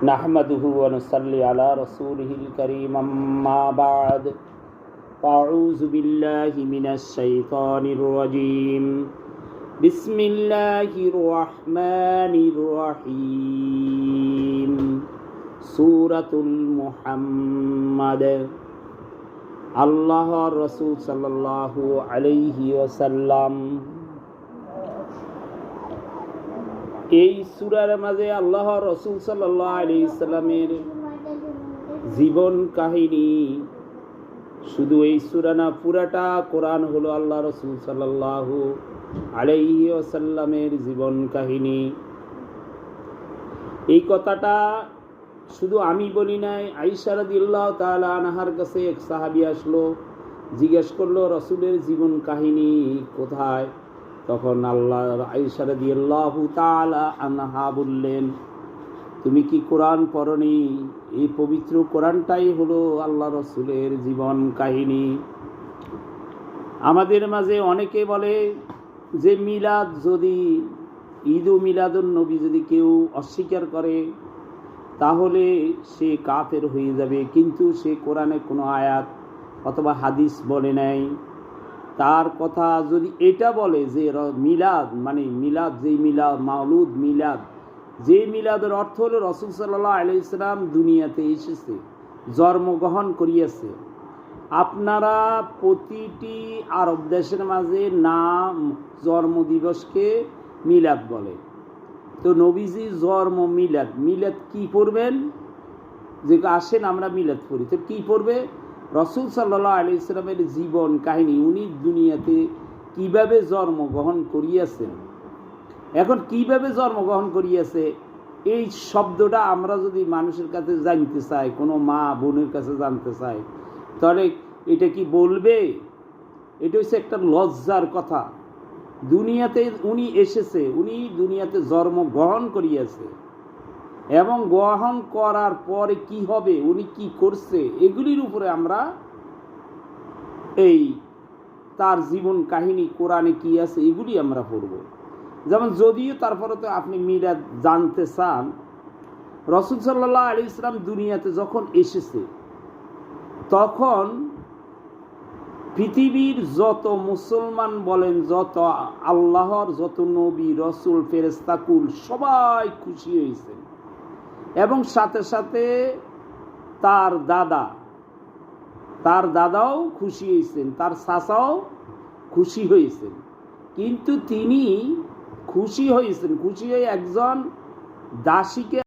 নাহমাদুহু ওয়া নুসাল্লি আলা রাসূলিহিল কারীম, আম্মা বা'দ। আউযু বিল্লাহি মিনাশ শাইতানির রাজীম। বিসমিল্লাহির রাহমানির রাহিম। সূরাতুল মুহাম্মাদ। আল্লাহর রাসূল সাল্লাল্লাহু আলাইহি ওয়াসাল্লাম এই সূরার মাঝে আল্লাহর রাসূল সাল্লাল্লাহু আলাইহি সাল্লামের জীবন কাহিনী, শুধু এই সূরা না, পুরাটা কোরআন হলো আল্লাহ রাসূল সাল্লাল্লাহু আলাইহি ওয়াসাল্লামের জীবন কাহিনী। এই কথাটা শুধু আমি বলি নাই, আয়েশা রাদিয়াল্লাহু তাআলা আনহার কাছে এক সাহাবী আসলো, জিজ্ঞেস করলো রাসূলের জীবন কাহিনী কোথায়? তখন আয়েশা রাদিয়াল্লাহু তাআলা আনহা বললেন, তুমি কি কোরআন পড়নি? এই পবিত্র কোরআনটাই হলো আল্লাহ রাসূলের জীবন কাহিনী। আমাদের মাঝে অনেকে বলে যে মিলাদ, যদি ঈদ ও মিলাদুন নবী যদি কেউ অস্বীকার করে তাহলে সে কাফের হয়ে যাবে, কিন্তু সে কোরআনে কোনো আয়াত অথবা হাদিস বলে নাই। তার কথা যদি এটা বলে যে মিলাদ মানে মিলাদ, যেই মিলাদ মাওলুদ মিলাদ, যে মিলাদের অর্থ হলো রাসূল সাল্লাল্লাহু আলাইহি সাল্লাম দুনিয়াতে এসেছে, জন্মগ্রহণ করিয়াছে। আপনারা প্রতিটি আরব দেশের মাঝে নাম জন্মদিবসকে মিলাদ বলে। তো নবীজি জন্ম মিলাদ, মিলাদ কি পড়বেন? যে আসেন আমরা মিলাদ পড়ি, তো কি পড়বে? রাসূল সাল্লাল্লাহু আলাইহি সাল্লামের জীবন কাহিনী, উনি দুনিয়াতে কিভাবে জন্মগ্রহণ করিয়াছেন। এখন কিভাবে জন্মগ্রহণ করিয়াছে এই শব্দটা আমরা যদি মানুষের কাছে জানতে চাই, কোনো মা বোনের কাছে জানতে চাই, তাহলে এটা কি বলবে? এটা হচ্ছে একটা লজ্জার কথা। দুনিয়াতে উনি এসেছে, উনি দুনিয়াতে জন্মগ্রহণ করিয়াছে, এবং গ্রহণ করার পরে কি হবে, উনি কি করছে, এগুলির উপরে আমরা এই তার জীবন কাহিনী কোরআনে কি আছে এগুলি আমরা পড়ব। যেমন যদিও তারপরে তো আপনি মিলাদ জানতে চান, রাসূল সাল্লাল্লাহু আলাইহি সাল্লাম দুনিয়াতে যখন এসেছে তখন পৃথিবীর যত মুসলমান বলেন, যত আল্লাহর যত নবী রসুল ফেরেশতাকুল সবাই খুশি হয়েছে, এবং সাথে সাথে তার দাদাও খুশি হয়েছেন, তার চাচাও খুশি হয়েছেন। কিন্তু তিনি খুশি হয়ে একজন দাসীকে